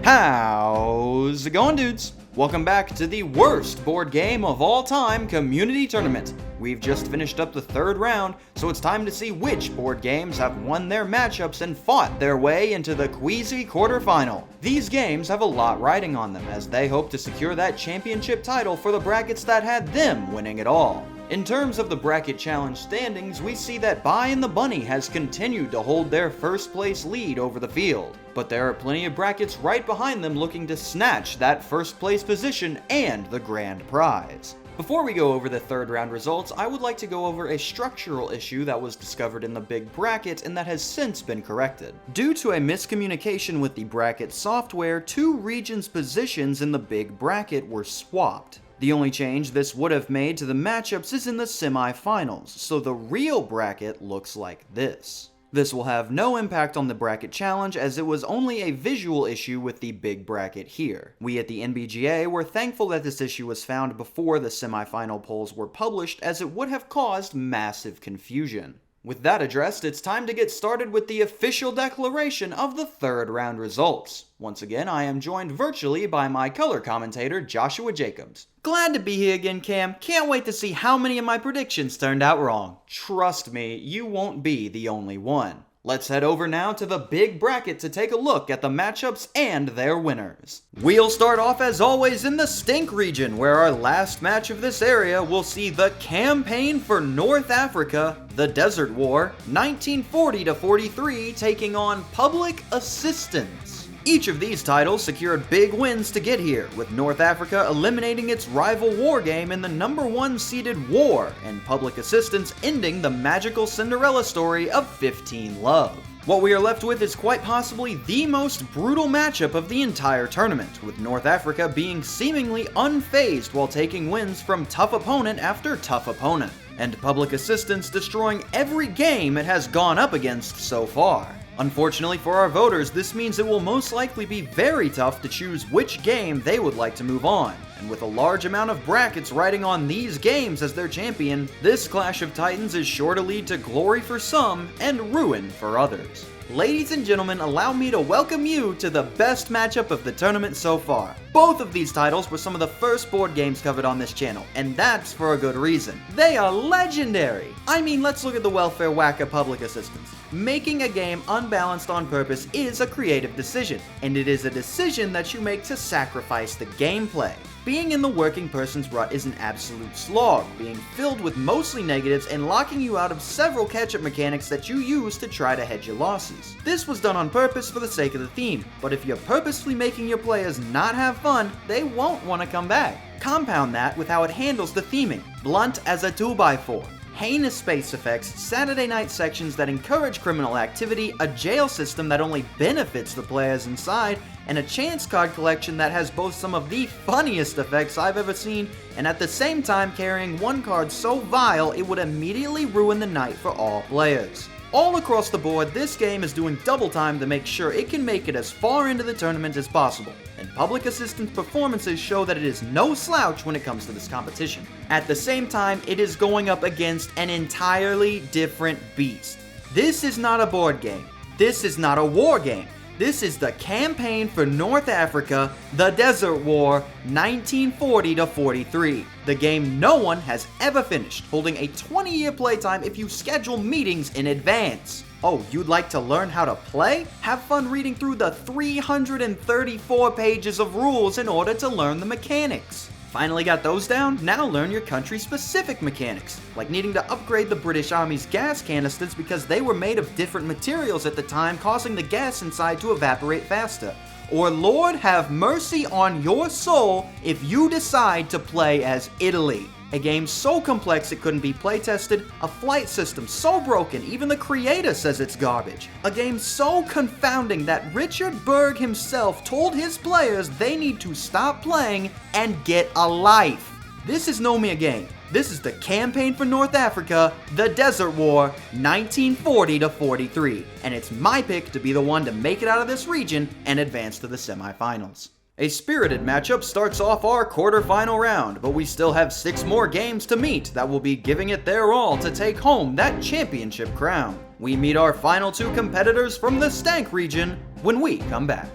How's it going, dudes? Welcome back to the worst board game of all time, Community Tournament. We've just finished up the third round, so it's time to see which board games have won their matchups and fought their way into the Queasy Quarterfinal. These games have a lot riding on them, as they hope to secure that championship title for the brackets that had them winning it all. In terms of the bracket challenge standings, we see that Bye and the Bunny has continued to hold their first place lead over the field, but there are plenty of brackets right behind them looking to snatch that first place position and the grand prize. Before we go over the third round results, I would like to go over a structural issue that was discovered in the big bracket and that has since been corrected. Due to a miscommunication with the bracket software, two regions' positions in the big bracket were swapped. The only change this would have made to the matchups is in the semifinals, so the real bracket looks like this. This will have no impact on the bracket challenge, as it was only a visual issue with the big bracket here. We at the NBGA were thankful that this issue was found before the semifinal polls were published, as it would have caused massive confusion. With that addressed, it's time to get started with the official declaration of the third round results. Once again, I am joined virtually by my color commentator, Joshua Jacobs. Glad to be here again, Cam. Can't wait to see how many of my predictions turned out wrong. Trust me, you won't be the only one. Let's head over now to the big bracket to take a look at the matchups and their winners. We'll start off as always in the Stink region, where our last match of this area will see the Campaign for North Africa, the Desert War, 1940-43, taking on Public Assistance. Each of these titles secured big wins to get here, with North Africa eliminating its rival war game in the #1 seeded War, and Public Assistance ending the magical Cinderella story of 15 Love. What we are left with is quite possibly the most brutal matchup of the entire tournament, with North Africa being seemingly unfazed while taking wins from tough opponent after tough opponent, and Public Assistance destroying every game it has gone up against so far. Unfortunately for our voters, this means it will most likely be very tough to choose which game they would like to move on, and with a large amount of brackets riding on these games as their champion, this clash of titans is sure to lead to glory for some and ruin for others. Ladies and gentlemen, allow me to welcome you to the best matchup of the tournament so far. Both of these titles were some of the first board games covered on this channel, and that's for a good reason. They are legendary! I mean, let's look at the welfare whack of Public Assistance. Making a game unbalanced on purpose is a creative decision, and it is a decision that you make to sacrifice the gameplay. Being in the working person's rut is an absolute slog, being filled with mostly negatives and locking you out of several catch-up mechanics that you use to try to hedge your losses. This was done on purpose for the sake of the theme, but if you're purposefully making your players not have fun, they won't want to come back. Compound that with how it handles the theming, blunt as a 2x4. Heinous space effects, Saturday night sections that encourage criminal activity, a jail system that only benefits the players inside, and a chance card collection that has both some of the funniest effects I've ever seen, and at the same time carrying one card so vile it would immediately ruin the night for all players. All across the board, this game is doing double time to make sure it can make it as far into the tournament as possible, and Public Assistance performances show that it is no slouch when it comes to this competition. At the same time, it is going up against an entirely different beast. This is not a board game. This is not a war game. This is the Campaign for North Africa, the Desert War, 1940-43. The game no one has ever finished, holding a 20-year playtime if you schedule meetings in advance. Oh, you'd like to learn how to play? Have fun reading through the 334 pages of rules in order to learn the mechanics. Finally got those down? Now learn your country-specific mechanics, like needing to upgrade the British Army's gas canisters because they were made of different materials at the time, causing the gas inside to evaporate faster. Or Lord have mercy on your soul if you decide to play as Italy. A game so complex it couldn't be playtested, a flight system so broken even the creator says it's garbage, a game so confounding that Richard Berg himself told his players they need to stop playing and get a life. This is no mere game. This is the Campaign for North Africa, the Desert War, 1940-43, and it's my pick to be the one to make it out of this region and advance to the semifinals. A spirited matchup starts off our quarterfinal round, but we still have 6 more games to meet that will be giving it their all to take home that championship crown. We meet our final 2 competitors from the Stank region when we come back.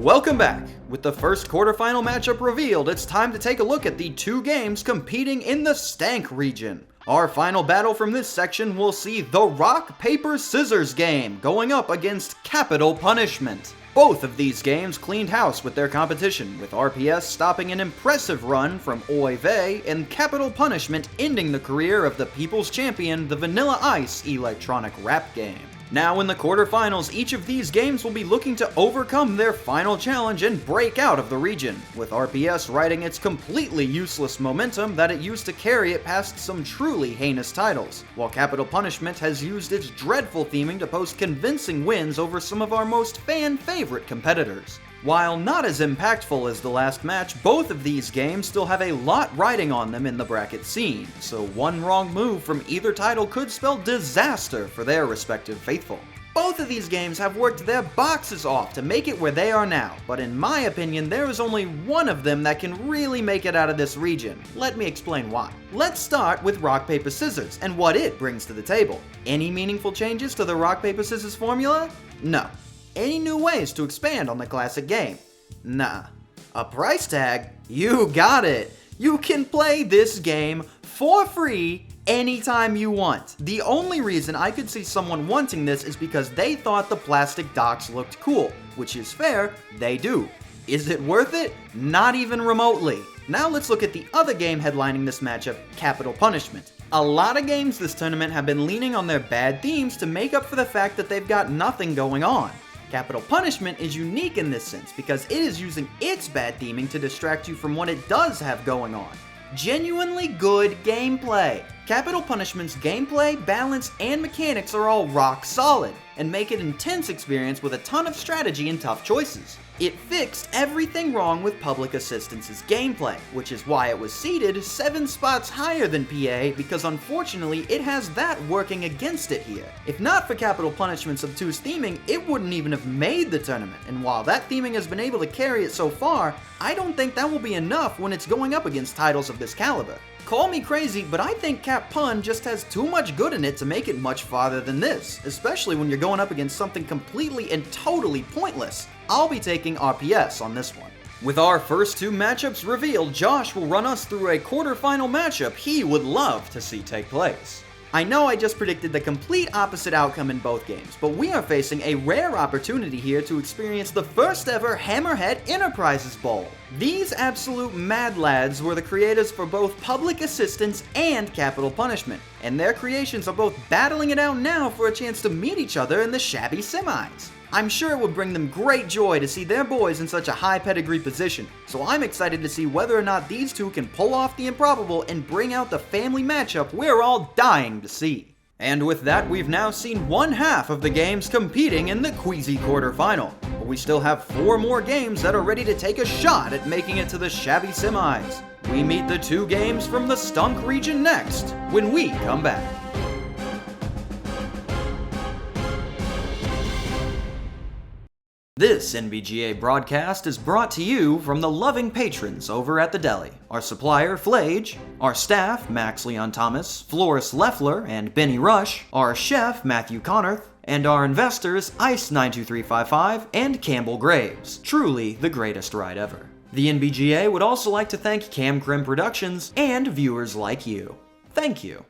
Welcome back! With the first quarterfinal matchup revealed, it's time to take a look at the two games competing in the Stank region. Our final battle from this section will see the Rock, Paper, Scissors game going up against Capital Punishment. Both of these games cleaned house with their competition, with RPS stopping an impressive run from Oy Vey and Capital Punishment ending the career of the People's Champion, the Vanilla Ice electronic rap game. Now in the quarterfinals, each of these games will be looking to overcome their final challenge and break out of the region, with RPS riding its completely useless momentum that it used to carry it past some truly heinous titles, while Capital Punishment has used its dreadful theming to post convincing wins over some of our most fan-favorite competitors. While not as impactful as the last match, both of these games still have a lot riding on them in the bracket scene, so one wrong move from either title could spell disaster for their respective faithful. Both of these games have worked their boxes off to make it where they are now, but in my opinion, there is only one of them that can really make it out of this region. Let me explain why. Let's start with Rock, Paper, Scissors and what it brings to the table. Any meaningful changes to the Rock, Paper, Scissors formula? No. Any new ways to expand on the classic game? Nah. A price tag? You got it! You can play this game for free anytime you want. The only reason I could see someone wanting this is because they thought the plastic docks looked cool, which is fair, they do. Is it worth it? Not even remotely. Now let's look at the other game headlining this matchup, Capital Punishment. A lot of games this tournament have been leaning on their bad themes to make up for the fact that they've got nothing going on. Capital Punishment is unique in this sense because it is using its bad theming to distract you from what it does have going on. Genuinely good gameplay. Capital Punishment's gameplay, balance, and mechanics are all rock solid, and make it an intense experience with a ton of strategy and tough choices. It fixed everything wrong with Public Assistance's gameplay, which is why it was seeded 7 spots higher than PA, because unfortunately it has that working against it here. If not for Capital Punishment's obtuse theming, it wouldn't even have made the tournament, and while that theming has been able to carry it so far, I don't think that will be enough when it's going up against titles of this caliber. Call me crazy, but I think Cap Pun just has too much good in it to make it much farther than this, especially when you're going up against something completely and totally pointless. I'll be taking RPS on this one. With our first two matchups revealed, Josh will run us through a quarterfinal matchup he would love to see take place. I know I just predicted the complete opposite outcome in both games, but we are facing a rare opportunity here to experience the first ever Hammerhead Enterprises Bowl. These absolute mad lads were the creators for both Public Assistance and Capital Punishment, and their creations are both battling it out now for a chance to meet each other in the shabby semis. I'm sure it would bring them great joy to see their boys in such a high pedigree position, so I'm excited to see whether or not these two can pull off the improbable and bring out the family matchup we're all dying to see. And with that, we've now seen one half of the games competing in the Queasy Quarterfinal, but we still have 4 more games that are ready to take a shot at making it to the shabby semis. We meet the 2 games from the Stunk region next, when we come back. This NBGA broadcast is brought to you from the loving patrons over at the deli. Our supplier, Flage, our staff, Max Leon Thomas, Floris Leffler, and Benny Rush, our chef, Matthew Connorth, and our investors, Ice92355 and Campbell Graves. Truly the greatest ride ever. The NBGA would also like to thank Cam Crim Productions and viewers like you. Thank you.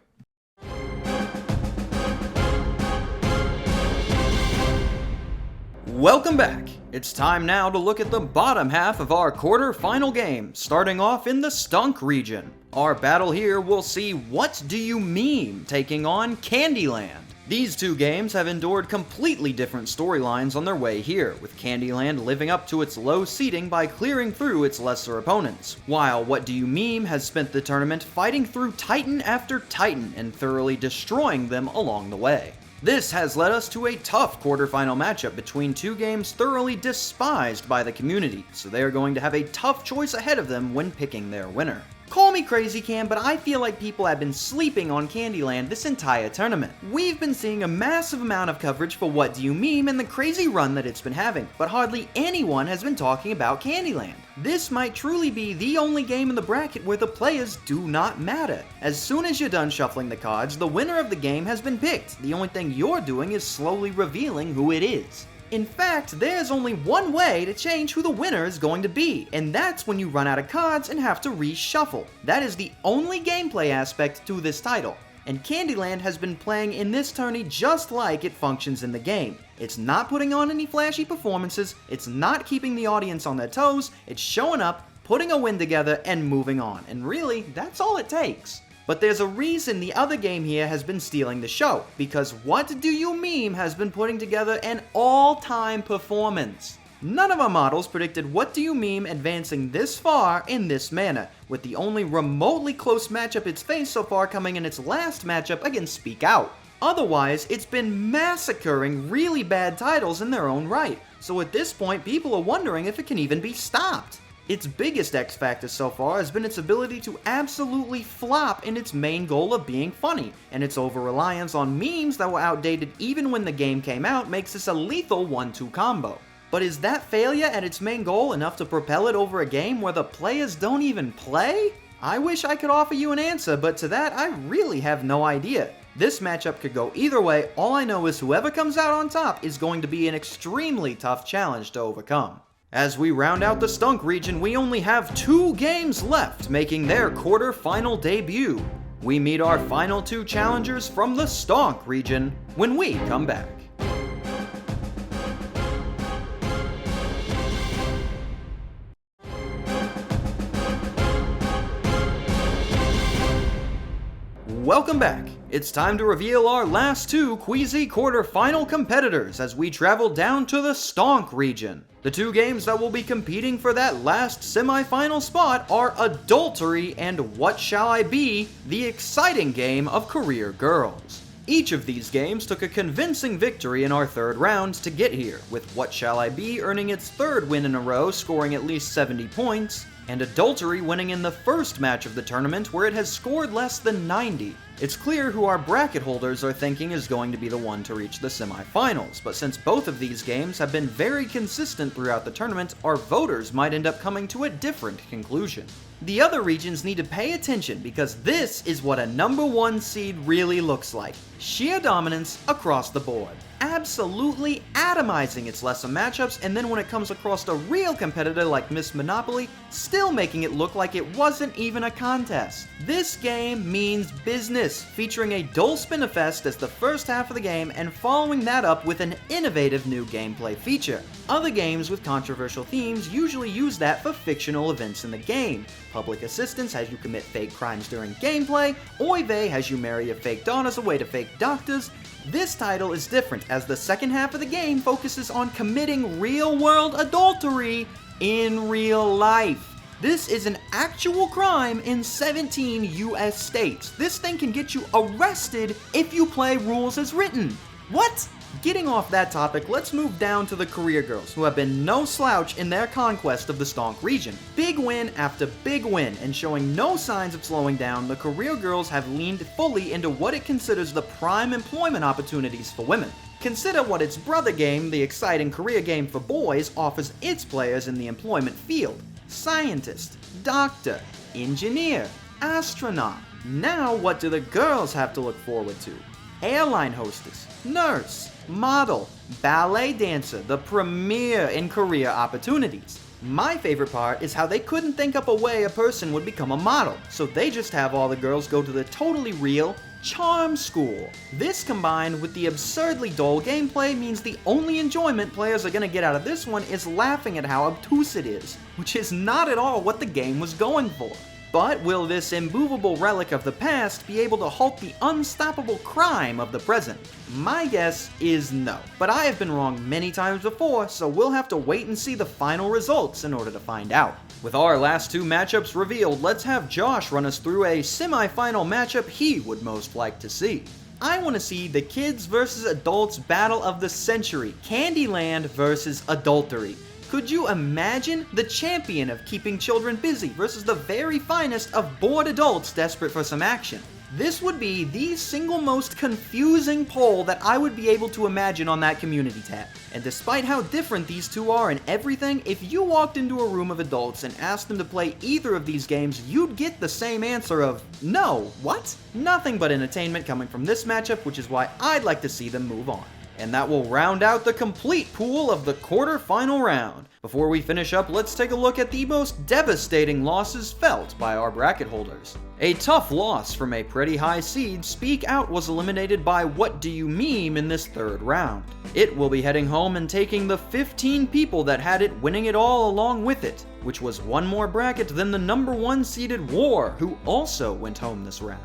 Welcome back! It's time now to look at the bottom half of our quarter-final game, starting off in the Stunk region. Our battle here will see What Do You Meme taking on Candyland. These two games have endured completely different storylines on their way here, with Candyland living up to its low seeding by clearing through its lesser opponents, while What Do You Meme has spent the tournament fighting through Titan after Titan and thoroughly destroying them along the way. This has led us to a tough quarterfinal matchup between two games thoroughly despised by the community, so they are going to have a tough choice ahead of them when picking their winner. Call me crazy, Cam, but I feel like people have been sleeping on Candyland this entire tournament. We've been seeing a massive amount of coverage for What Do You Meme and the crazy run that it's been having, but hardly anyone has been talking about Candyland. This might truly be the only game in the bracket where the players do not matter. As soon as you're done shuffling the cards, the winner of the game has been picked. The only thing you're doing is slowly revealing who it is. In fact, there's only one way to change who the winner is going to be, and that's when you run out of cards and have to reshuffle. That is the only gameplay aspect to this title. And Candyland has been playing in this tourney just like it functions in the game. It's not putting on any flashy performances, it's not keeping the audience on their toes, it's showing up, putting a win together, and moving on. And really, that's all it takes. But there's a reason the other game here has been stealing the show, because What Do You Meme has been putting together an all-time performance. None of our models predicted What Do You Meme advancing this far in this manner, with the only remotely close matchup it's faced so far coming in its last matchup against Speak Out. Otherwise, it's been massacring really bad titles in their own right, so at this point people are wondering if it can even be stopped. Its biggest X factor so far has been its ability to absolutely flop in its main goal of being funny, and its over-reliance on memes that were outdated even when the game came out makes this a lethal 1-2 combo. But is that failure at its main goal enough to propel it over a game where the players don't even play? I wish I could offer you an answer, but to that I really have no idea. This matchup could go either way. All I know is whoever comes out on top is going to be an extremely tough challenge to overcome. As we round out the Stunk region, we only have 2 games left making their quarter-final debut. We meet our final 2 challengers from the Stonk region when we come back. Welcome back! It's time to reveal our last 2 Queasy Quarterfinal competitors as we travel down to the Stonk region. The 2 games that will be competing for that last semi-final spot are Adultery and What Shall I Be, the exciting game of Career Girls. Each of these games took a convincing victory in our 3rd round to get here, with What Shall I Be earning its 3rd win in a row, scoring at least 70 points, and Adultery winning in the first match of the tournament where it has scored less than 90. It's clear who our bracket holders are thinking is going to be the one to reach the semifinals, but since both of these games have been very consistent throughout the tournament, our voters might end up coming to a different conclusion. The other regions need to pay attention because this is what a number 1 seed really looks like. Sheer dominance across the board. Absolutely atomizing its lesser matchups, and then when it comes across a real competitor like Miss Monopoly, still making it look like it wasn't even a contest. This game means business, featuring a Dole Spinnerfest as the first half of the game and following that up with an innovative new gameplay feature. Other games with controversial themes usually use that for fictional events in the game. Public Assistance has you commit fake crimes during gameplay, Oy Vey has you marry your fake daughters away to fake doctors. This title is different as the second half of the game focuses on committing real-world adultery in real life. This is an actual crime in 17 US states. This thing can get you arrested if you play rules as written. What? Getting off that topic, let's move down to the Career Girls, who have been no slouch in their conquest of the Stonk region. Big win after big win, and showing no signs of slowing down, the Career Girls have leaned fully into what it considers the prime employment opportunities for women. Consider what its brother game, the exciting career game for boys, offers its players in the employment field. Scientist, doctor, engineer, astronaut. Now what do the girls have to look forward to? Airline hostess, nurse, model, ballet dancer, the premier in career opportunities. My favorite part is how they couldn't think up a way a person would become a model, so they just have all the girls go to the totally real charm school. This combined with the absurdly dull gameplay means the only enjoyment players are gonna get out of this one is laughing at how obtuse it is, which is not at all what the game was going for. But will this immovable relic of the past be able to halt the unstoppable crime of the present? My guess is no, but I have been wrong many times before, so we'll have to wait and see the final results in order to find out. With our last 2 matchups revealed, let's have Josh run us through a semi-final matchup he would most like to see. I want to see the kids versus adults battle of the century, Candyland versus Adultery. Could you imagine the champion of keeping children busy versus the very finest of bored adults desperate for some action? This would be the single most confusing poll that I would be able to imagine on that community tab. And despite how different these two are in everything, if you walked into a room of adults and asked them to play either of these games, you'd get the same answer of, no, what? Nothing but entertainment coming from this matchup, which is why I'd like to see them move on. and that will round out the complete pool of the quarterfinal round. Before we finish up, let's take a look at the most devastating losses felt by our bracket holders. A tough loss from a pretty high seed, Speak Out was eliminated by What Do You Meme in this third round. It will be heading home and taking the 15 people that had it winning it all along with it, which was one more bracket than the number 1 seeded War, who also went home this round.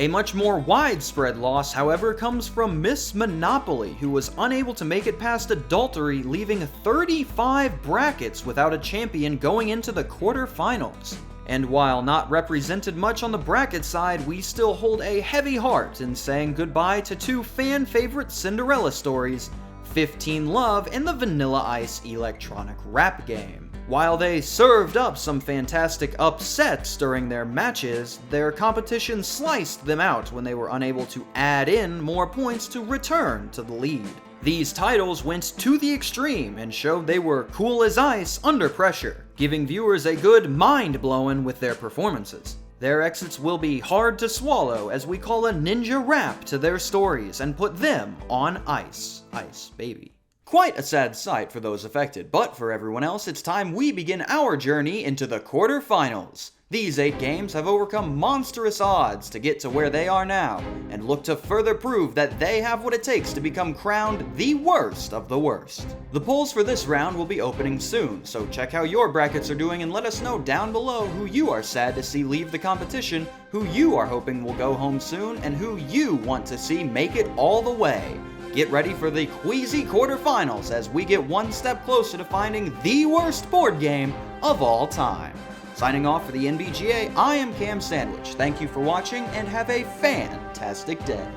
A much more widespread loss, however, comes from Miss Monopoly, who was unable to make it past Adultery, leaving 35 brackets without a champion going into the quarterfinals. And while not represented much on the bracket side, we still hold a heavy heart in saying goodbye to 2 fan-favorite Cinderella stories, 15 Love and the Vanilla Ice electronic rap game. While they served up some fantastic upsets during their matches, their competition sliced them out when they were unable to add in more points to return to the lead. These titles went to the extreme and showed they were cool as ice under pressure, giving viewers a good mind-blowing with their performances. Their exits will be hard to swallow as we call a ninja rap to their stories and put them on ice. Ice, baby. Quite a sad sight for those affected, but for everyone else, it's time we begin our journey into the quarterfinals. These 8 games have overcome monstrous odds to get to where they are now, and look to further prove that they have what it takes to become crowned the worst of the worst. The polls for this round will be opening soon, so check how your brackets are doing and let us know down below who you are sad to see leave the competition, who you are hoping will go home soon, and who you want to see make it all the way. Get ready for the Queasy Quarterfinals as we get one step closer to finding the worst board game of all time. Signing off for the NBGA, I am Cam Sandwich. Thank you for watching and have a fantastic day.